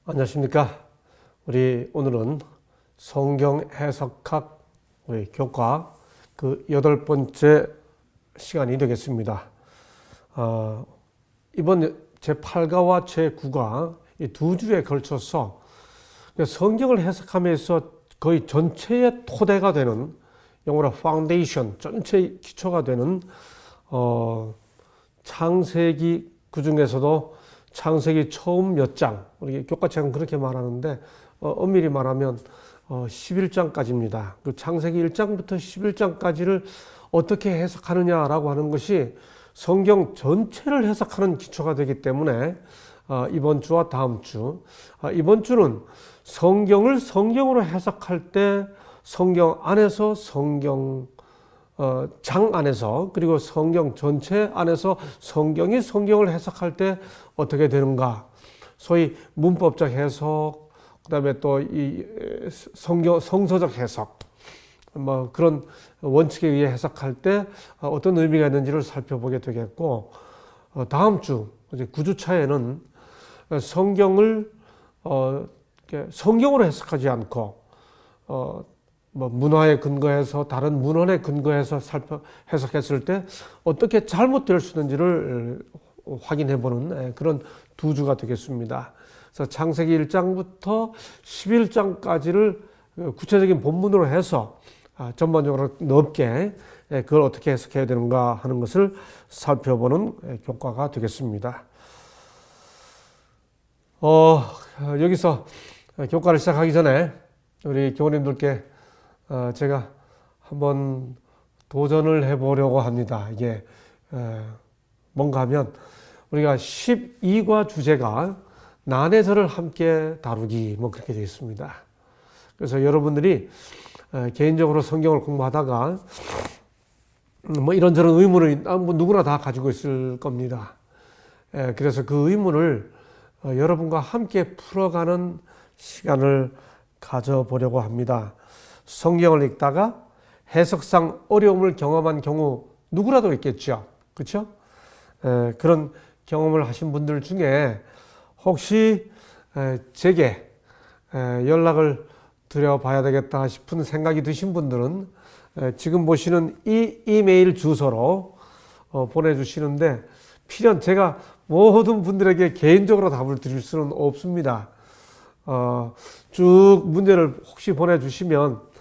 안녕하십니까. 우리 오늘은 성경 해석학 우리 교과 그 8번째 시간이 되겠습니다. 이번 제8과와 제9과 이 두 주에 걸쳐서 성경을 해석하면서 거의 전체의 토대가 되는, 영어로 파운데이션, 전체의 기초가 되는 창세기, 그 중에서도 창세기 처음 몇 장, 우리 교과책은 그렇게 말하는데 엄밀히 말하면 11장까지입니다. 그 창세기 1장부터 11장까지를 어떻게 해석하느냐라고 하는 것이 성경 전체를 해석하는 기초가 되기 때문에 이번 주와 다음 주, 이번 주는 성경을 성경으로 해석할 때 성경 안에서 장 안에서, 그리고 성경 전체 안에서 성경이 성경을 해석할 때 어떻게 되는가, 소위 문법적 해석, 그 다음에 또 이 성서적 해석, 뭐 그런 원칙에 의해 해석할 때 어떤 의미가 있는지를 살펴보게 되겠고, 다음 주, 이제 9주차에는 성경을 성경으로 해석하지 않고 뭐 문화에 근거해서, 다른 문헌에 근거해서 해석했을 때 어떻게 잘못될 수 있는지를 확인해 보는 그런 두 주가 되겠습니다. 그래서 창세기 1장부터 11장까지를 구체적인 본문으로 해서 전반적으로 넓게 그걸 어떻게 해석해야 되는가 하는 것을 살펴보는 교과가 되겠습니다. 여기서 교과를 시작하기 전에 우리 교우님들께 제가 한번 도전을 해보려고 합니다. 이게 뭔가 하면 우리가 12과 주제가 난해절을 함께 다루기, 뭐 그렇게 되어 있습니다. 그래서 여러분들이 개인적으로 성경을 공부하다가 뭐 이런저런 의문을 뭐 누구나 다 가지고 있을 겁니다. 그래서 그 의문을 여러분과 함께 풀어가는 시간을 가져보려고 합니다. 성경을 읽다가 해석상 어려움을 경험한 경우 누구라도 있겠죠. 그렇죠? 그런 경험을 하신 분들 중에 혹시 제게 연락을 드려봐야 되겠다 싶은 생각이 드신 분들은 지금 보시는 이 이메일 주소로 보내주시는데, 필연 제가 모든 분들에게 개인적으로 답을 드릴 수는 없습니다. 쭉 문제를 혹시 보내주시면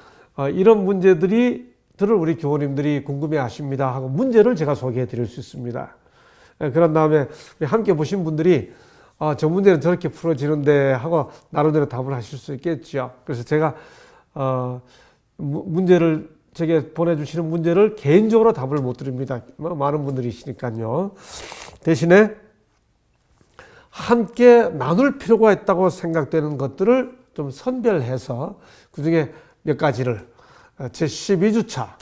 이런 문제들을 우리 교우님들이 궁금해 하십니다 하고 문제를 제가 소개해 드릴 수 있습니다. 그런 다음에 함께 보신 분들이 저 문제는 저렇게 풀어지는데 하고 나름대로 답을 하실 수 있겠죠. 그래서 제가 문제를, 제게 보내주시는 문제를 개인적으로 답을 못 드립니다. 많은 분들이시니까요. 대신에 함께 나눌 필요가 있다고 생각되는 것들을 좀 선별해서 그 중에 몇 가지를 제 12주차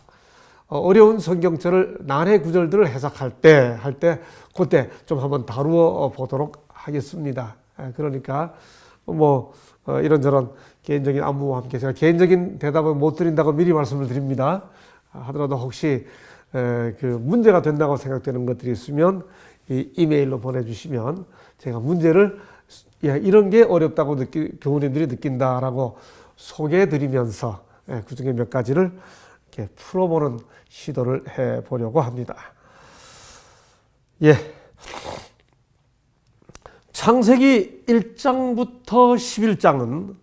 어려운 성경절을 난해 구절들을 해석할 때 그때 좀 한번 다루어 보도록 하겠습니다. 그러니까 뭐 이런저런 개인적인 안무와 함께 제가 개인적인 대답을 못 드린다고 미리 말씀을 드립니다. 하더라도 혹시 그 문제가 된다고 생각되는 것들이 있으면 이 이메일로 보내주시면 제가 문제를 이런 게 어렵다고 교우님들이 느낀다라고 소개해드리면서 그 중에 몇 가지를 이렇게 풀어보는 시도를 해보려고 합니다. 창세기 1장부터 11장은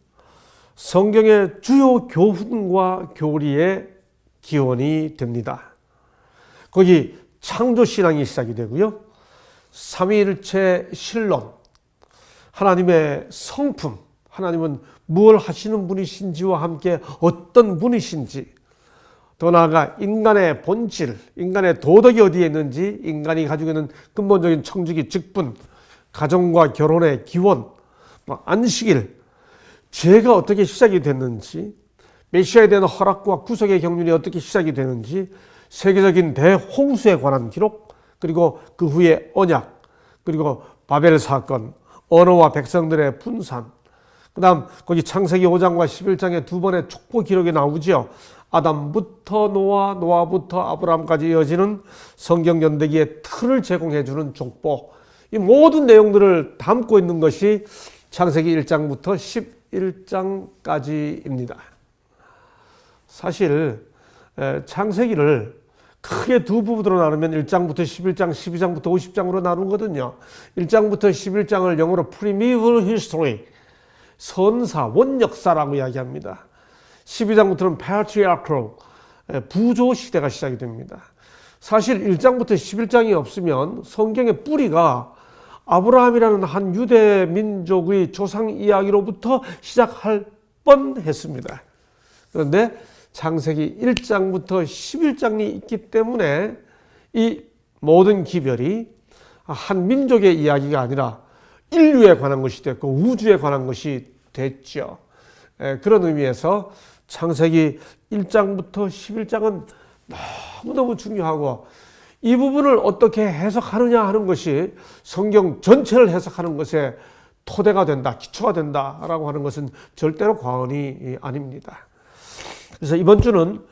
성경의 주요 교훈과 교리의 기원이 됩니다. 거기 창조신앙이 시작이 되고요. 삼위일체 신론, 하나님의 성품, 하나님은 무엇을 하시는 분이신지와 함께 어떤 분이신지, 더 나아가 인간의 본질, 인간의 도덕이 어디에 있는지, 인간이 가지고 있는 근본적인 청지기, 직분, 가정과 결혼의 기원, 안식일, 죄가 어떻게 시작이 됐는지, 메시아에 대한 허락과 구속의 경륜이 어떻게 시작이 되는지, 세계적인 대홍수에 관한 기록, 그리고 그 후에 언약, 그리고 바벨 사건, 언어와 백성들의 분산, 그 다음 거기 창세기 5장과 11장에 두 번의 촉보 기록이 나오죠. 아담부터 노아부터 아브라함까지 이어지는 성경 연대기의 틀을 제공해 주는 족보, 이 모든 내용들을 담고 있는 것이 창세기 1장부터 11장까지입니다. 사실 창세기를 크게 두 부분으로 나누면 1장부터 11장, 12장부터 50장으로 나누거든요. 1장부터 11장을 영어로 Primeval History, 선사, 원역사라고 이야기합니다. 12장부터는 Patriarchal, 부조 시대가 시작이 됩니다. 사실 1장부터 11장이 없으면 성경의 뿌리가 아브라함이라는 한 유대 민족의 조상 이야기로부터 시작할 뻔했습니다. 그런데 창세기 1장부터 11장이 있기 때문에 이 모든 기별이 한 민족의 이야기가 아니라 인류에 관한 것이 됐고 우주에 관한 것이 됐죠. 그런 의미에서 창세기 1장부터 11장은 너무너무 중요하고, 이 부분을 어떻게 해석하느냐 하는 것이 성경 전체를 해석하는 것에 토대가 된다, 기초가 된다라고 하는 것은 절대로 과언이 아닙니다. 그래서 이번 주는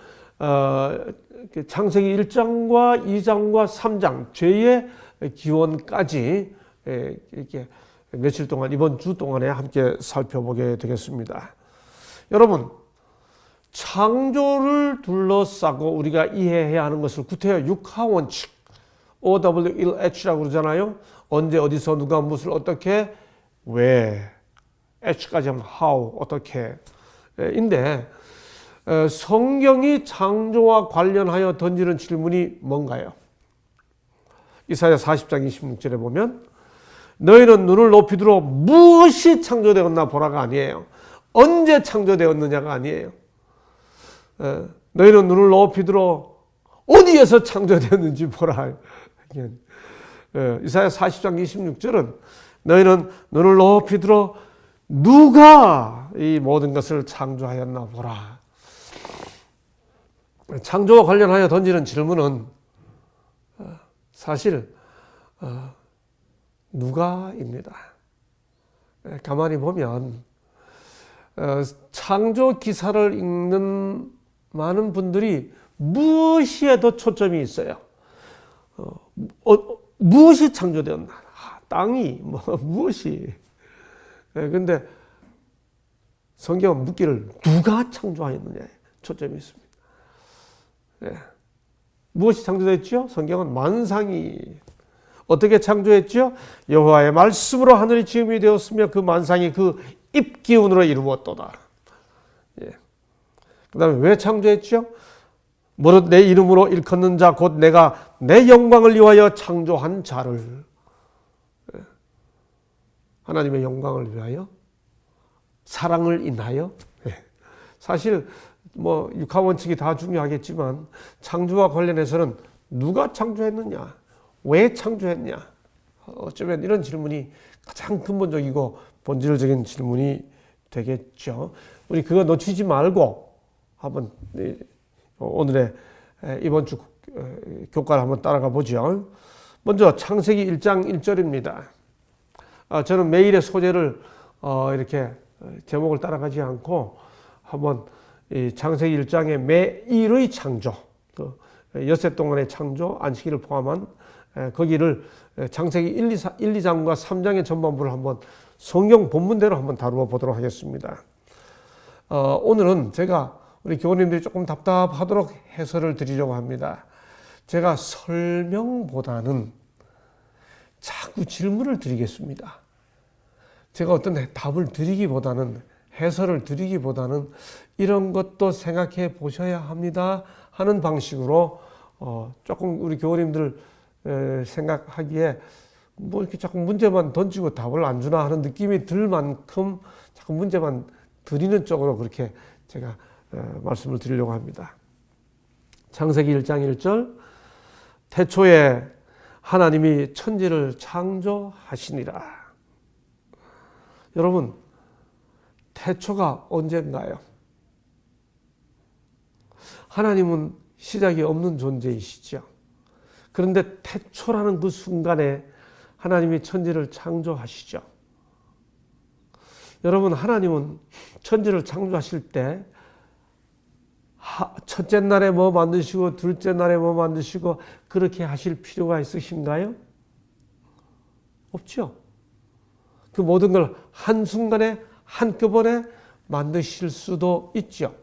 창세기 1장과 2장과 3장, 죄의 기원까지 이렇게 며칠 동안, 이번 주 동안에 함께 살펴보게 되겠습니다. 여러분, 창조를 둘러싸고 우리가 이해해야 하는 것을 구태여 육하원칙, OWLH라고 그러잖아요. 언제, 어디서, 누가, 무엇을, 어떻게, 왜, H까지 하면 how, 어떻게 인데, 성경이 창조와 관련하여 던지는 질문이 뭔가요? 이사야 40장 26절에 보면 너희는 눈을 높이 들어 무엇이 창조되었나 보라가 아니에요. 언제 창조되었느냐가 아니에요. 너희는 눈을 높이 들어 어디에서 창조되었는지 보라. 이사야 40장 26절은 너희는 눈을 높이 들어 누가 이 모든 것을 창조하였나 보라. 창조와 관련하여 던지는 질문은 사실 누가입니다. 가만히 보면 창조 기사를 읽는 많은 분들이 무엇에도 초점이 있어요. 무엇이 창조되었나? 땅이 무엇이? 그런데 성경은 묻기를 누가 창조하였느냐에 초점이 있습니다. 무엇이 창조됐죠? 성경은 만상이 어떻게 창조했죠? 여호와의 말씀으로 하늘이 지음이 되었으며 그 만상이 그 입기운으로 이루었도다. 그 다음에 왜 창조했죠? 무릇 내 이름으로 일컫는 자 곧 내가 내 영광을 위하여 창조한 자를. 하나님의 영광을 위하여, 사랑을 인하여. 사실 육하원칙이 다 중요하겠지만 창조와 관련해서는 누가 창조했느냐, 왜 창조했냐, 어쩌면 이런 질문이 가장 근본적이고 본질적인 질문이 되겠죠. 우리 그거 놓치지 말고 한번 오늘의 이번 주 교과를 한번 따라가 보죠. 먼저 창세기 1장 1절입니다. 저는 매일의 소재를 이렇게 제목을 따라가지 않고 한번 이 창세기 1장의 매일의 창조, 엿새 동안의 창조, 안식일을 포함한 거기를 창세기 1, 2장과 3장의 전반부를 한번 성경 본문대로 한번 다루어 보도록 하겠습니다. 오늘은 제가 우리 교우님들이 조금 답답하도록 해설을 드리려고 합니다. 제가 설명보다는 자꾸 질문을 드리겠습니다. 제가 어떤 답을 드리기보다는, 해설을 드리기보다는 이런 것도 생각해 보셔야 합니다 하는 방식으로 조금 우리 교우님들 생각하기에 이렇게 자꾸 문제만 던지고 답을 안 주나 하는 느낌이 들 만큼 자꾸 문제만 드리는 쪽으로 그렇게 제가 말씀을 드리려고 합니다. 창세기 1장 1절, 태초에 하나님이 천지를 창조하시니라. 여러분, 태초가 언젠가요? 하나님은 시작이 없는 존재이시죠. 그런데 태초라는 그 순간에 하나님이 천지를 창조하시죠. 여러분, 하나님은 천지를 창조하실 때 첫째 날에 뭐 만드시고 둘째 날에 뭐 만드시고 그렇게 하실 필요가 있으신가요? 없죠. 그 모든 걸 한순간에 한꺼번에 만드실 수도 있죠.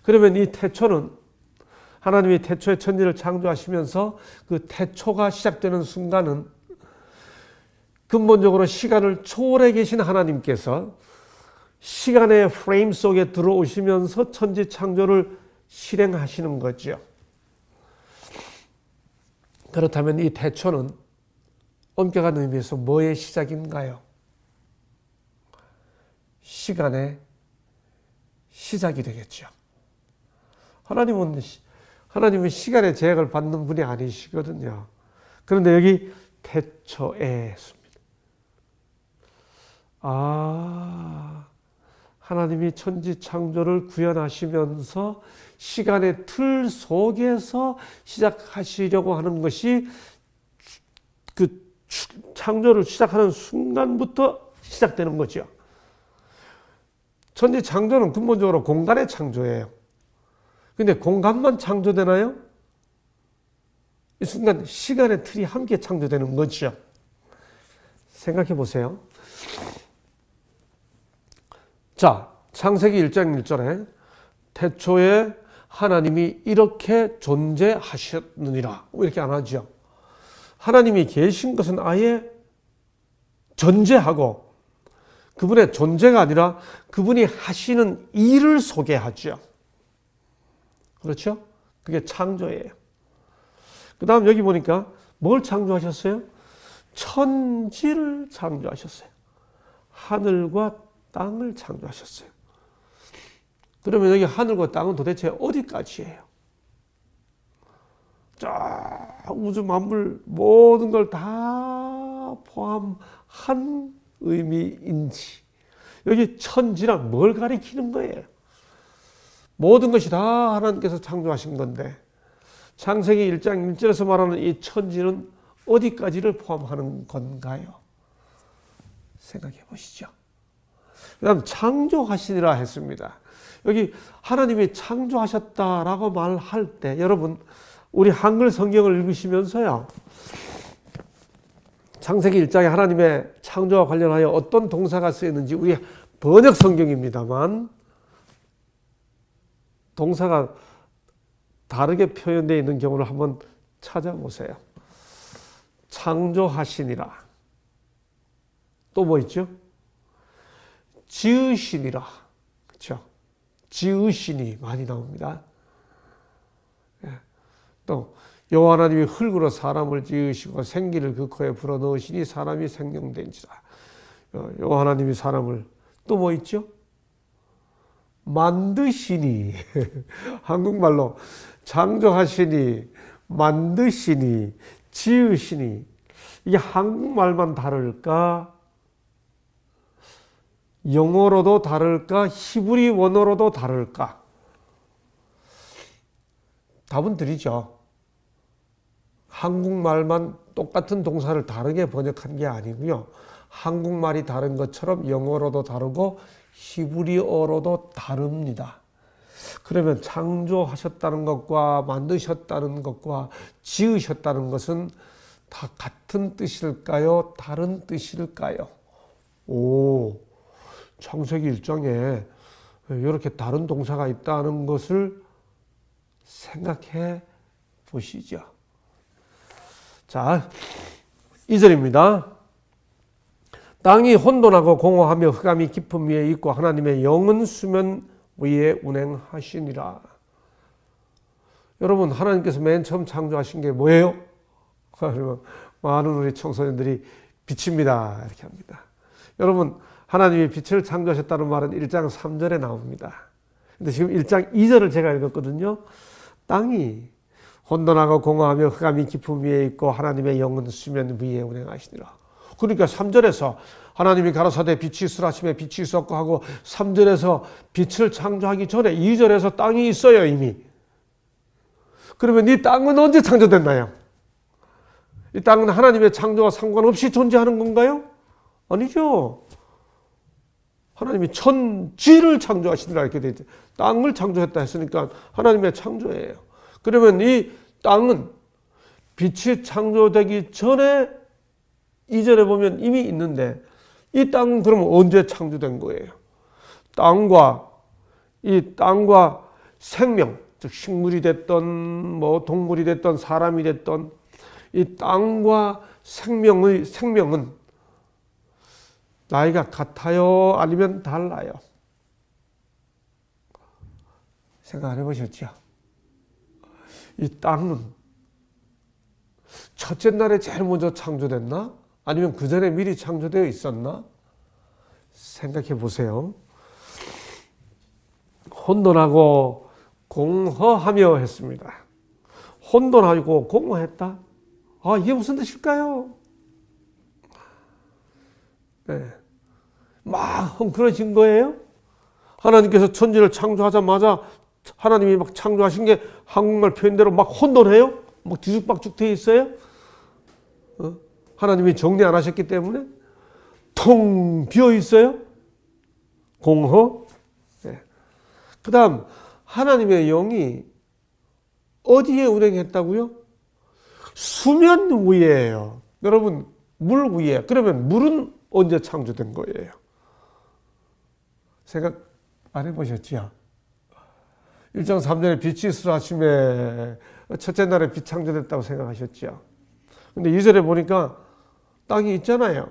그러면 이 태초는 하나님이 태초에 천지를 창조하시면서 그 태초가 시작되는 순간은 근본적으로 시간을 초월해 계신 하나님께서 시간의 프레임 속에 들어오시면서 천지 창조를 실행하시는 거죠. 그렇다면 이 태초는 엄격한 의미에서 뭐의 시작인가요? 시간의 시작이 되겠죠. 하나님은 시간의 제약을 받는 분이 아니시거든요. 그런데 여기 태초에 있습니다. 하나님이 천지 창조를 구현하시면서 시간의 틀 속에서 시작하시려고 하는 것이 그 창조를 시작하는 순간부터 시작되는 거죠. 천지 창조는 근본적으로 공간의 창조예요. 근데 공간만 창조되나요? 이 순간 시간의 틀이 함께 창조되는 거죠. 생각해 보세요. 자, 창세기 1장 1절에 태초에 하나님이 이렇게 존재하셨느니라 이렇게 안 하죠. 하나님이 계신 것은 아예 전제하고 그분의 존재가 아니라 그분이 하시는 일을 소개하죠. 그렇죠? 그게 창조예요. 그 다음 여기 보니까 뭘 창조하셨어요? 천지를 창조하셨어요. 하늘과 땅을 창조하셨어요. 그러면 여기 하늘과 땅은 도대체 어디까지예요? 쫙 우주 만물 모든 걸 다 포함한 의미인지 여기 천지란 뭘 가리키는 거예요? 모든 것이 다 하나님께서 창조하신 건데 창세기 1장 1절에서 말하는 이 천지는 어디까지를 포함하는 건가요? 생각해 보시죠. 그 다음 창조하시니라 했습니다. 여기 하나님이 창조하셨다라고 말할 때 여러분 우리 한글 성경을 읽으시면서요. 창세기 1장에 하나님의 창조와 관련하여 어떤 동사가 쓰였는지 우리 번역 성경입니다만 동사가 다르게 표현되어 있는 경우를 한번 찾아보세요. 창조하시니라. 또 뭐 있죠? 지으시니라. 그렇죠? 지으시니 많이 나옵니다. 또 여호와 하나님이 흙으로 사람을 지으시고 생기를 그 코에 불어넣으시니 사람이 생명된지라. 여호와 하나님이 사람을 또 뭐 있죠? 만드시니 한국말로 창조하시니 만드시니 지으시니 이게 한국말만 다를까? 영어로도 다를까? 히브리 원어로도 다를까? 답은 드리죠. 한국말만 똑같은 동사를 다르게 번역한 게 아니고요. 한국말이 다른 것처럼 영어로도 다르고 히브리어로도 다릅니다. 그러면 창조하셨다는 것과 만드셨다는 것과 지으셨다는 것은 다 같은 뜻일까요? 다른 뜻일까요? 창세기 1장에 이렇게 다른 동사가 있다는 것을 생각해 보시죠. 자, 2절입니다. 땅이 혼돈하고 공허하며 흑암이 깊음 위에 있고 하나님의 영은 수면 위에 운행하시니라. 여러분 하나님께서 맨 처음 창조하신 게 뭐예요? 많은 우리 청소년들이 빛입니다 이렇게 합니다. 여러분 하나님이 빛을 창조하셨다는 말은 1장 3절에 나옵니다. 근데 지금 1장 2절을 제가 읽었거든요. 땅이 혼돈하고 공허하며 흑암이 깊음 위에 있고 하나님의 영은 수면 위에 운행하시니라. 그러니까 3절에서 하나님이 가라사대 빛이 있으라 하시매 빛이 있었고 하고 3절에서 빛을 창조하기 전에 2절에서 땅이 있어요 이미. 그러면 이 땅은 언제 창조됐나요? 이 땅은 하나님의 창조와 상관없이 존재하는 건가요? 아니죠. 하나님이 천지를 창조하시니라 이렇게 돼 있죠. 땅을 창조했다 했으니까 하나님의 창조예요. 그러면 이 땅은 빛이 창조되기 전에 2절에 보면 이미 있는데 이 땅은 그럼 언제 창조된 거예요? 땅과 생명, 즉 식물이 됐던 뭐 동물이 됐던 사람이 됐던 이 땅과 생명은 나이가 같아요? 아니면 달라요? 생각 안 해보셨죠? 이 땅은 첫째 날에 제일 먼저 창조됐나? 아니면 그 전에 미리 창조되어 있었나? 생각해 보세요. 혼돈하고 공허하며 했습니다. 혼돈하고 공허했다? 아, 이게 무슨 뜻일까요? 네. 막 헝클어진 거예요? 하나님께서 천지를 창조하자마자 하나님이 막 창조하신 게 한국말 표현대로 막 혼돈해요? 막 뒤죽박죽 돼 있어요? 하나님이 정리 안 하셨기 때문에 텅 비어 있어요? 공허? 네. 그 다음 하나님의 영이 어디에 운행했다고요? 수면 위에요. 여러분, 물 위에. 그러면 물은 언제 창조된 거예요? 생각 안 해보셨지요? 1장 3절에 빛이 있으라 하심에 첫째 날에 빛 창조됐다고 생각하셨죠? 근데 2절에 보니까 땅이 있잖아요.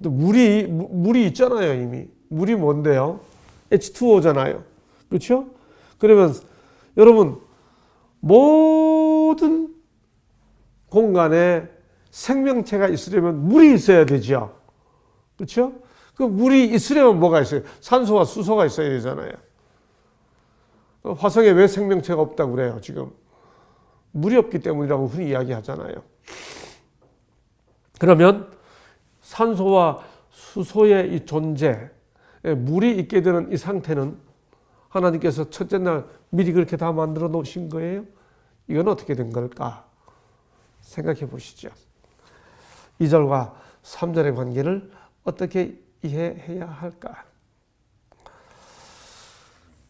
또 물이 있잖아요, 이미. 물이 뭔데요? H2O잖아요. 그렇죠? 그러면 여러분, 모든 공간에 생명체가 있으려면 물이 있어야 되죠. 그렇죠? 그 물이 있으려면 뭐가 있어요? 산소와 수소가 있어야 되잖아요. 화성에 왜 생명체가 없다고 그래요, 지금? 물이 없기 때문이라고 흔히 이야기하잖아요. 그러면 산소와 수소의 이 존재, 물이 있게 되는 이 상태는 하나님께서 첫째 날 미리 그렇게 다 만들어 놓으신 거예요? 이건 어떻게 된 걸까? 생각해 보시죠. 2절과 3절의 관계를 어떻게 이해해야 할까?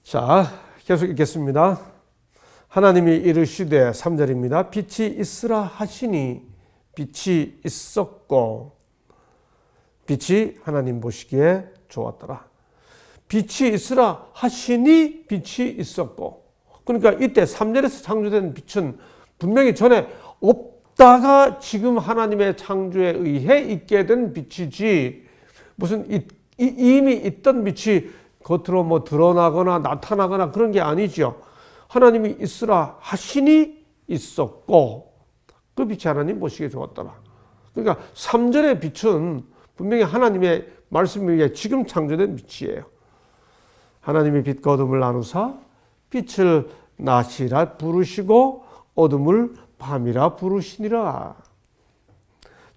자, 계속 읽겠습니다. 하나님이 이르시되 3절입니다. 빛이 있으라 하시니 빛이 있었고 빛이 하나님 보시기에 좋았더라. 빛이 있으라 하시니 빛이 있었고, 그러니까 이때 3절에서 창조된 빛은 분명히 전에 없다가 지금 하나님의 창조에 의해 있게 된 빛이지, 무슨 이미 있던 빛이 겉으로 뭐 드러나거나 나타나거나 그런 게 아니죠. 하나님이 있으라 하시니 있었고 그 빛이 하나님 보시기에 좋았더라. 그러니까 3절의 빛은 분명히 하나님의 말씀에 의해 지금 창조된 빛이에요. 하나님이 빛과 어둠을 나누사 빛을 낮이라 부르시고 어둠을 밤이라 부르시니라.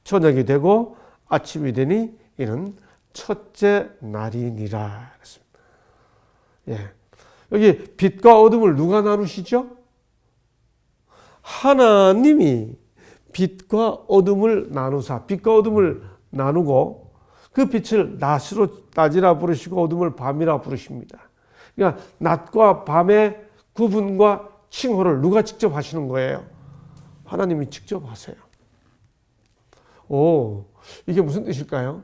저녁이 되고 아침이 되니 이는 첫째 날이니라. 예. 여기 빛과 어둠을 누가 나누시죠? 하나님이 빛과 어둠을 나누사, 빛과 어둠을 나누고 그 빛을 낮이라 부르시고 어둠을 밤이라 부르십니다. 그러니까 낮과 밤의 구분과 칭호를 누가 직접 하시는 거예요? 하나님이 직접 하세요. 오, 이게 무슨 뜻일까요?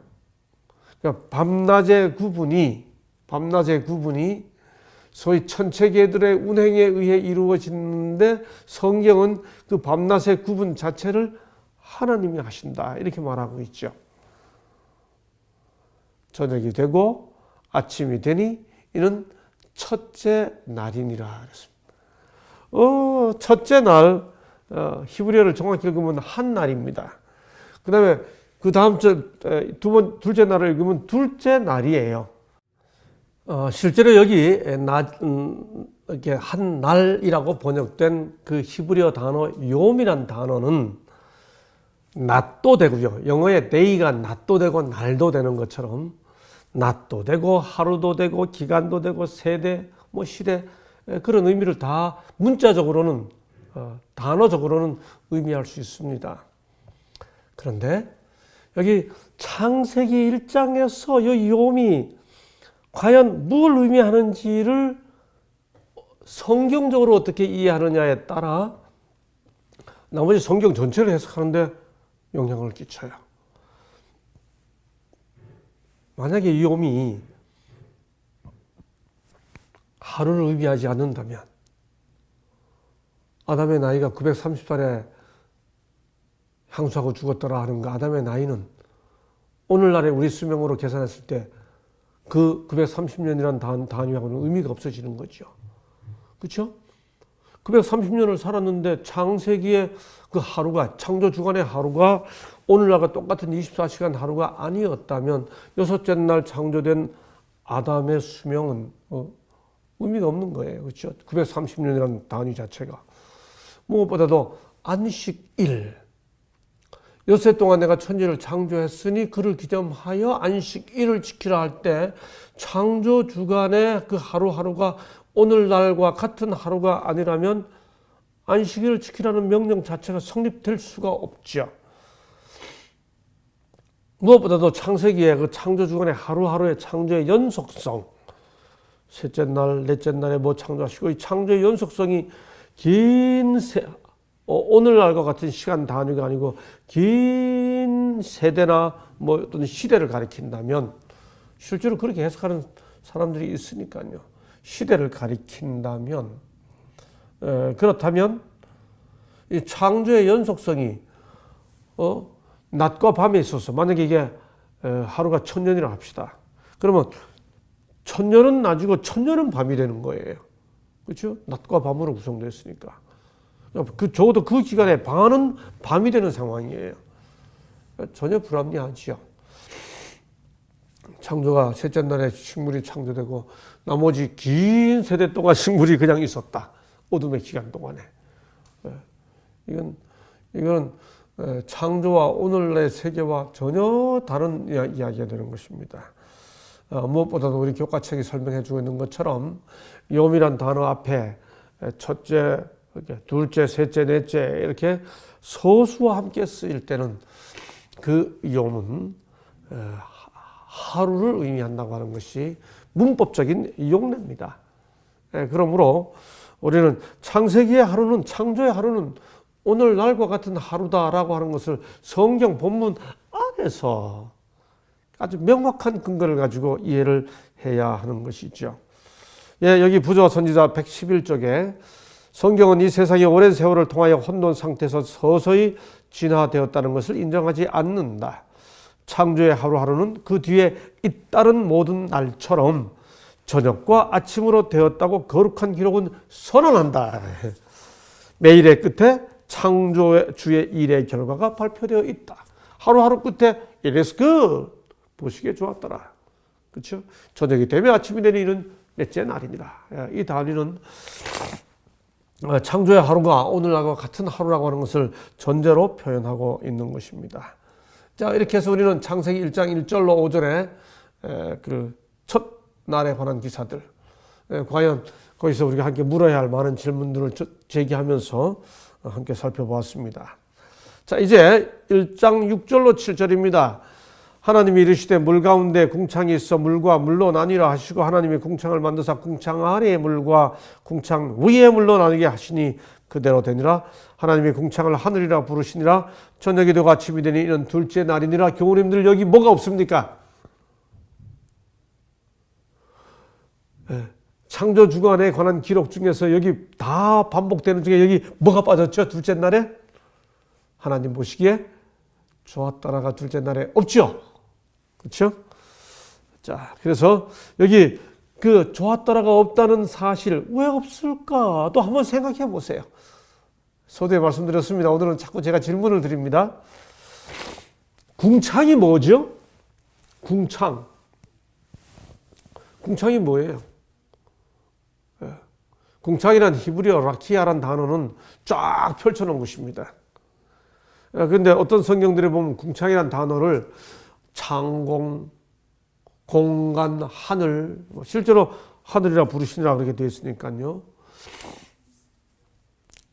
그러니까 밤낮의 구분이 소위 천체계들의 운행에 의해 이루어지는데 성경은 그 밤낮의 구분 자체를 하나님이 하신다 이렇게 말하고 있죠. 저녁이 되고 아침이 되니 이는 첫째 날이니라 그랬습니다. 첫째 날, 히브리어를 정확히 읽으면 한 날입니다. 그 다음에 그 다음 둘째 날을 읽으면 둘째 날이에요. 실제로 여기 이렇게 한 날이라고 번역된 그 히브리어 단어 욤이란 단어는 낮도 되고요. 영어의 day가 낮도 되고 날도 되는 것처럼 낮도 되고 하루도 되고 기간도 되고 세대, 뭐 시대 그런 의미를 다 문자적으로는 단어적으로는 의미할 수 있습니다. 그런데 여기 창세기 1장에서 이 욤이 과연 뭘 의미하는지를 성경적으로 어떻게 이해하느냐에 따라 나머지 성경 전체를 해석하는데 영향을 끼쳐요. 만약에 이 옴이 하루를 의미하지 않는다면 아담의 나이가 930살에 향수하고 죽었더라 하는 그 아담의 나이는 오늘날의 우리 수명으로 계산했을 때 그 930년이라는 단위하고는 의미가 없어지는 거죠. 그렇죠? 930년을 살았는데 창세기의 그 하루가, 창조 주간의 하루가 오늘날과 똑같은 24시간 하루가 아니었다면 여섯째 날 창조된 아담의 수명은 의미가 없는 거예요. 그렇죠? 930년이라는 단위 자체가. 무엇보다도 안식일. 엿새 동안 내가 천지를 창조했으니 그를 기념하여 안식일을 지키라 할 때 창조 주간의 그 하루하루가 오늘날과 같은 하루가 아니라면 안식일을 지키라는 명령 자체가 성립될 수가 없죠. 무엇보다도 창세기의 그 창조 주간의 하루하루의 창조의 연속성, 셋째 날, 넷째 날에 뭐 창조하시고 이 창조의 연속성이 긴 오늘날과 같은 시간 단위가 아니고 긴 세대나 뭐 어떤 시대를 가리킨다면 실제로 그렇게 해석하는 사람들이 있으니까요. 시대를 가리킨다면 그렇다면 이 창조의 연속성이 낮과 밤에 있어서 만약에 이게 하루가 1000년이라 합시다. 그러면 1000년은 낮이고 1000년은 밤이 되는 거예요. 그렇죠? 낮과 밤으로 구성되어 있으니까. 적어도 그 기간에 반은 밤이 되는 상황이에요. 전혀 불합리하지요. 창조가 셋째 날에 식물이 창조되고 나머지 긴 세대 동안 식물이 그냥 있었다. 어둠의 기간 동안에. 이건 창조와 오늘의 세계와 전혀 다른 이야기가 되는 것입니다. 무엇보다도 우리 교과책이 설명해 주고 있는 것처럼 욤이란 단어 앞에 첫째, 둘째, 셋째, 넷째 이렇게 소수와 함께 쓰일 때는 그 욤은 하루를 의미한다고 하는 것이 문법적인 용례입니다. 그러므로 우리는 창세기의 하루는, 창조의 하루는 오늘날과 같은 하루다라고 하는 것을 성경 본문 안에서 아주 명확한 근거를 가지고 이해를 해야 하는 것이죠. 여기 부조 선지자 111쪽에 성경은 이 세상이 오랜 세월을 통하여 혼돈 상태에서 서서히 진화되었다는 것을 인정하지 않는다. 창조의 하루하루는 그 뒤에 잇따른 모든 날처럼 저녁과 아침으로 되었다고 거룩한 기록은 선언한다. 매일의 끝에 창조의 주의 일의 결과가 발표되어 있다. 하루하루 끝에 it is good. 보시기에 좋았더라. 그렇죠? 저녁이 되면 아침이 되는 이는 넷째 날이니라. 이 단위는 창조의 하루가 오늘날과 같은 하루라고 하는 것을 전제로 표현하고 있는 것입니다. 자, 이렇게 해서 우리는 창세기 1장 1절로 5절에 그 첫날에 관한 기사들, 과연 거기서 우리가 함께 물어야 할 많은 질문들을 제기하면서 함께 살펴보았습니다. 자, 이제 1장 6절로 7절입니다. 하나님이 이르시되 물 가운데 궁창이 있어 물과 물로 나뉘라 하시고 하나님이 궁창을 만드사 궁창 아래의 물과 궁창 위의 물로 나누게 하시니 그대로 되니라. 하나님이 궁창을 하늘이라 부르시니라. 저녁이 되고 아침이 되니 이는 둘째 날이니라. 교우님들 여기 뭐가 없습니까? 창조 주간에 관한 기록 중에서 여기 다 반복되는 중에 여기 뭐가 빠졌죠? 둘째 날에? 하나님 보시기에 좋았더라가 둘째 날에 없죠? 그렇죠? 자, 그래서 여기 그 좋았더라가 없다는 사실 왜 없을까? 또 한번 생각해 보세요. 서두에 말씀드렸습니다. 오늘은 자꾸 제가 질문을 드립니다. 궁창이 뭐죠? 궁창. 궁창이 뭐예요? 궁창이란 히브리어 라키아란 단어는 쫙 펼쳐놓은 것입니다. 그런데 어떤 성경들에 보면 궁창이란 단어를 창공, 공간, 하늘, 실제로 하늘이라 부르시니라 그렇게 되어 있으니까요.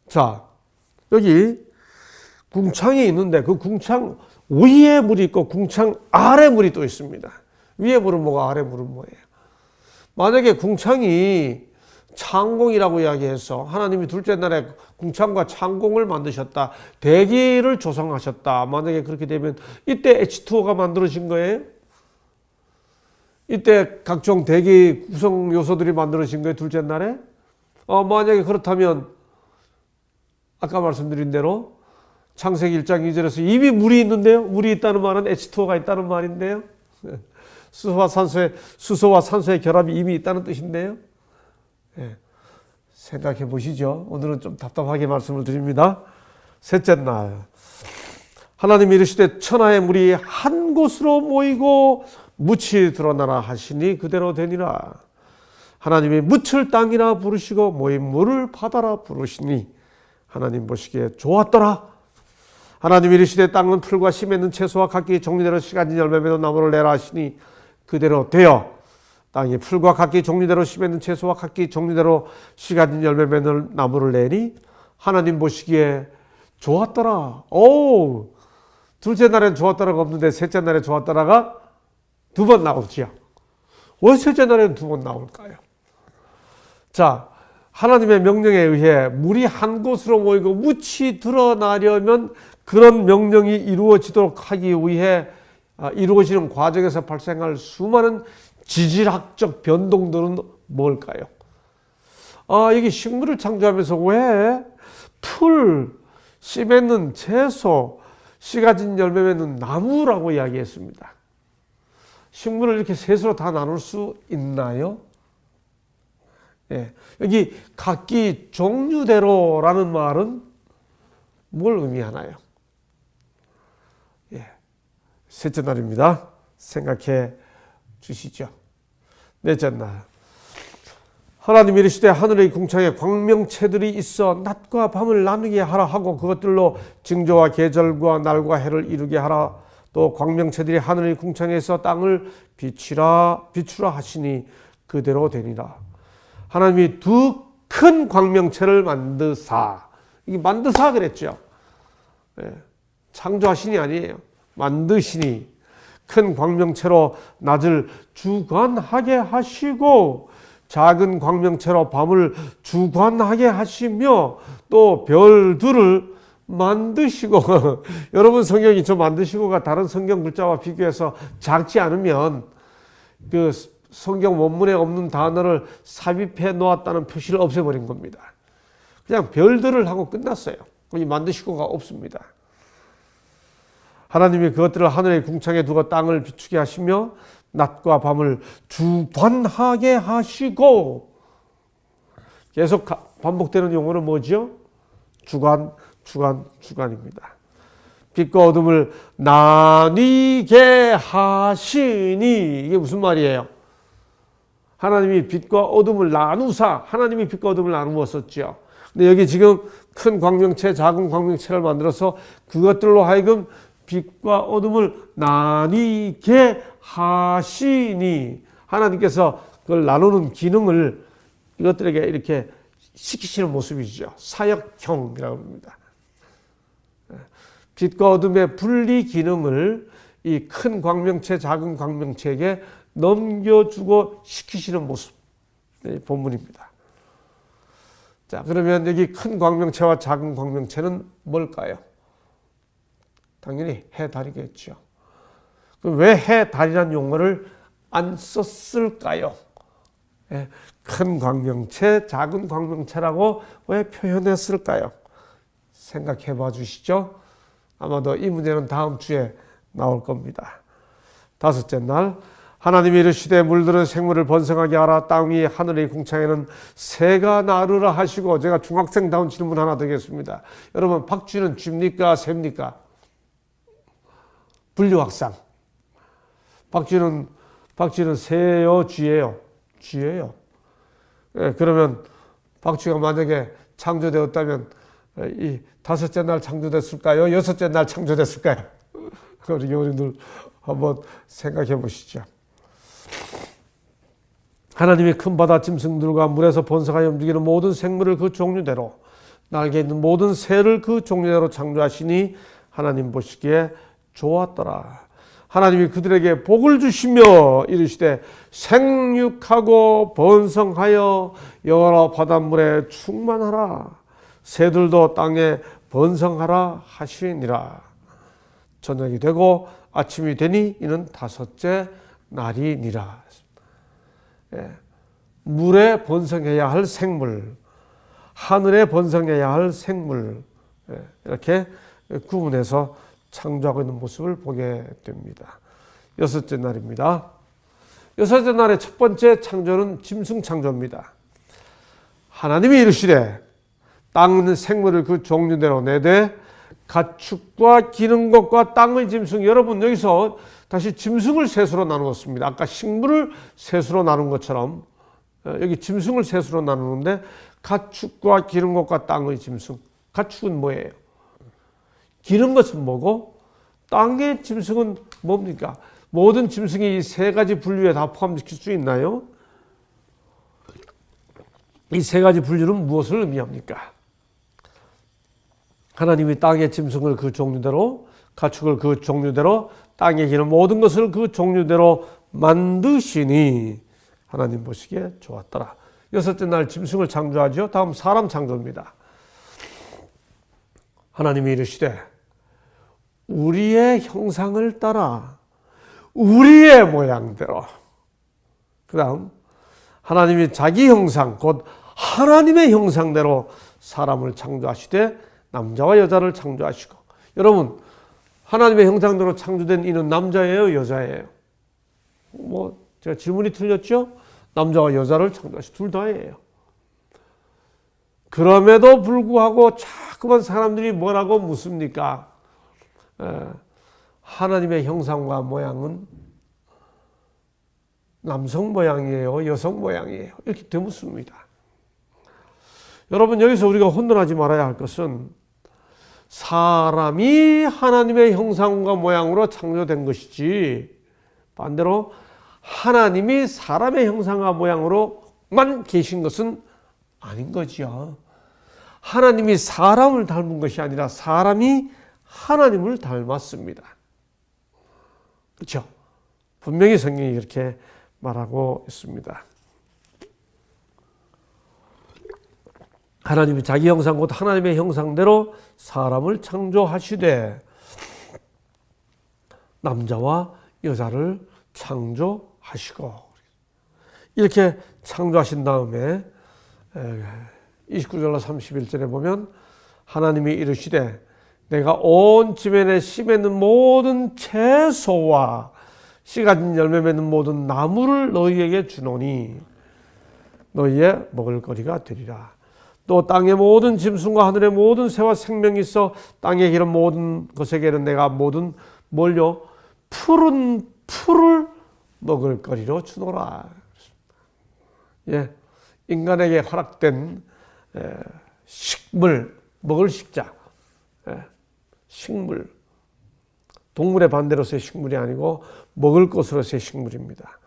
자, 여기 궁창이 있는데 그 궁창 위에 물이 있고 궁창 아래 물이 또 있습니다. 위에 물은 뭐고 아래 물은 뭐예요? 만약에 궁창이 창공이라고 이야기해서 하나님이 둘째 날에 궁창과 창공을 만드셨다. 대기를 조성하셨다. 만약에 그렇게 되면 이때 H2O가 만들어진 거예요? 이때 각종 대기 구성 요소들이 만들어진 거예요, 둘째 날에. 만약에 그렇다면 아까 말씀드린 대로 창세기 1장 2절에서 이미 물이 있는데요. 물이 있다는 말은 H2O가 있다는 말인데요. 수소와 산소의 결합이 이미 있다는 뜻인데요. 생각해 보시죠. 오늘은 좀 답답하게 말씀을 드립니다. 셋째 날, 하나님이 이르시되 천하의 물이 한 곳으로 모이고 묻이 드러나라 하시니 그대로 되니라. 하나님이 묻을 땅이라 부르시고 모인 물을 바다라 부르시니 하나님 보시기에 좋았더라. 하나님이 이르시되 땅은 풀과 씨 맺는 채소와 각기 종류대로 씨 가진 열매 맺는 나무를 내라 하시니 그대로 되어 땅이 풀과 각기 종류대로 씨 맺는 채소와 각기 종류대로 씨 가진 열매 맺는 나무를 내니 하나님 보시기에 좋았더라. 오, 둘째 날엔 좋았더라가 없는데 셋째 날에 좋았더라가 두 번 나오지요. 왜 셋째 날에는 두 번 나올까요? 자, 하나님의 명령에 의해 물이 한 곳으로 모이고 묻이 드러나려면 그런 명령이 이루어지도록 하기 위해 이루어지는 과정에서 발생할 수많은 지질학적 변동들은 뭘까요? 여기 식물을 창조하면서 왜 풀, 씨 맺는 채소, 씨 가진 열매 맺는 나무라고 이야기했습니다. 식물을 이렇게 셋으로 다 나눌 수 있나요? 여기 각기 종류대로라는 말은 뭘 의미하나요? 셋째 날입니다. 생각해 주시죠. 넷째 날, 하나님이 이르시되 하늘의 궁창에 광명체들이 있어 낮과 밤을 나누게 하라 하고 그것들로 징조와 계절과 날과 해를 이루게 하라. 또 광명체들이 하늘의 궁창에서 땅을 비추라 하시니 그대로 되니라. 하나님이 두 큰 광명체를 만드사, 이게 만드사 그랬죠. 창조하시니 아니에요. 만드시니 큰 광명체로 낮을 주관하게 하시고 작은 광명체로 밤을 주관하게 하시며 또 별들을 만드시고 여러분 성경이 저 만드시고가 다른 성경 글자와 비교해서 작지 않으면 그 성경 원문에 없는 단어를 삽입해 놓았다는 표시를 없애버린 겁니다. 그냥 별들을 하고 끝났어요. 이 만드시고가 없습니다. 하나님이 그것들을 하늘의 궁창에 두고 땅을 비추게 하시며 낮과 밤을 주관하게 하시고, 계속 반복되는 용어는 뭐죠? 주관입니다. 빛과 어둠을 나뉘게 하시니, 이게 무슨 말이에요? 하나님이 빛과 어둠을 나누사, 하나님이 빛과 어둠을 나누었었죠. 근데 여기 지금 큰 광명체, 작은 광명체를 만들어서 그것들로 하여금 빛과 어둠을 나뉘게 하시니, 하나님께서 그걸 나누는 기능을 이것들에게 이렇게 시키시는 모습이죠. 사역형이라고 합니다. 빛과 어둠의 분리 기능을 이 큰 광명체, 작은 광명체에게 넘겨주고 시키시는 모습, 본문입니다. 자, 그러면 여기 큰 광명체와 작은 광명체는 뭘까요? 당연히 해, 달이겠죠. 그럼 왜 해, 달이라는 용어를 안 썼을까요? 큰 광명체, 작은 광명체라고 왜 표현했을까요? 생각해 봐 주시죠. 아마도 이 문제는 다음 주에 나올 겁니다. 다섯째 날, 하나님이 이르시되 물들은 생물을 번성하게 하라. 땅 위 하늘의 궁창에는 새가 나르라 하시고, 제가 중학생다운 질문 하나 드리겠습니다. 여러분, 박쥐는 쥐입니까? 새입니까? 분류학상. 박쥐는 새예요? 쥐예요? 쥐예요. 그러면 박쥐가 만약에 창조되었다면 이 다섯째 날 창조됐을까요? 여섯째 날 창조됐을까요? 우리 어린이들 한번 생각해 보시죠. 하나님이 큰 바다 짐승들과 물에서 번성하여 움직이는 모든 생물을 그 종류대로, 날개 있는 모든 새를 그 종류대로 창조하시니 하나님 보시기에 좋았더라. 하나님이 그들에게 복을 주시며 이르시되 생육하고 번성하여 여러 바닷물에 충만하라. 새들도 땅에 번성하라 하시니라. 저녁이 되고 아침이 되니 이는 다섯째 날이니라. 예. 물에 번성해야 할 생물, 하늘에 번성해야 할 생물, 예. 이렇게 구분해서 창조하고 있는 모습을 보게 됩니다. 여섯째 날입니다. 여섯째 날의 첫 번째 창조는 짐승 창조입니다. 하나님이 이르시되 땅은 생물을 그 종류대로 내되 가축과 기는 것과 땅의 짐승. 여러분 여기서 다시 짐승을 셋으로 나누었습니다. 아까 식물을 셋으로 나눈 것처럼 여기 짐승을 셋으로 나누는데 가축과 기는 것과 땅의 짐승. 가축은 뭐예요? 기는 것은 뭐고 땅의 짐승은 뭡니까? 모든 짐승이 이 세 가지 분류에 다 포함시킬 수 있나요? 이 세 가지 분류는 무엇을 의미합니까? 하나님이 땅의 짐승을 그 종류대로, 가축을 그 종류대로, 땅에 기는 모든 것을 그 종류대로 만드시니 하나님 보시기에 좋았더라. 여섯째 날 짐승을 창조하죠. 다음 사람 창조입니다. 하나님이 이르시되 우리의 형상을 따라 우리의 모양대로. 그 다음 하나님이 자기 형상 곧 하나님의 형상대로 사람을 창조하시되 남자와 여자를 창조하시고. 여러분 하나님의 형상대로 창조된 이는 남자예요, 여자예요? 제가 질문이 틀렸죠? 남자와 여자를 창조하시고 둘 다예요. 그럼에도 불구하고 자꾸만 사람들이 뭐라고 묻습니까? 하나님의 형상과 모양은 남성 모양이에요, 여성 모양이에요? 이렇게 되묻습니다. 여러분 여기서 우리가 혼돈하지 말아야 할 것은 사람이 하나님의 형상과 모양으로 창조된 것이지 반대로 하나님이 사람의 형상과 모양으로만 계신 것은 아닌 거지요. 하나님이 사람을 닮은 것이 아니라 사람이 하나님을 닮았습니다. 그렇죠? 분명히 성경이 이렇게 말하고 있습니다. 하나님이 자기 형상 곧 하나님의 형상대로 사람을 창조하시되 남자와 여자를 창조하시고. 이렇게 창조하신 다음에 29절로 31절에 보면 하나님이 이르시되 내가 온 지면에 씨 맺는 모든 채소와 씨 가진 열매 맺는 모든 나무를 너희에게 주노니 너희의 먹을 거리가 되리라. 또 땅의 모든 짐승과 하늘의 모든 새와 생명이 있어 땅에 기는 모든 것에게는 내가 모든 뭘요? 푸른 풀을 먹을 거리로 주노라. 예, 인간에게 허락된 식물, 먹을 식자, 식물. 동물의 반대로서의 식물이 아니고 먹을 것으로서의 식물입니다.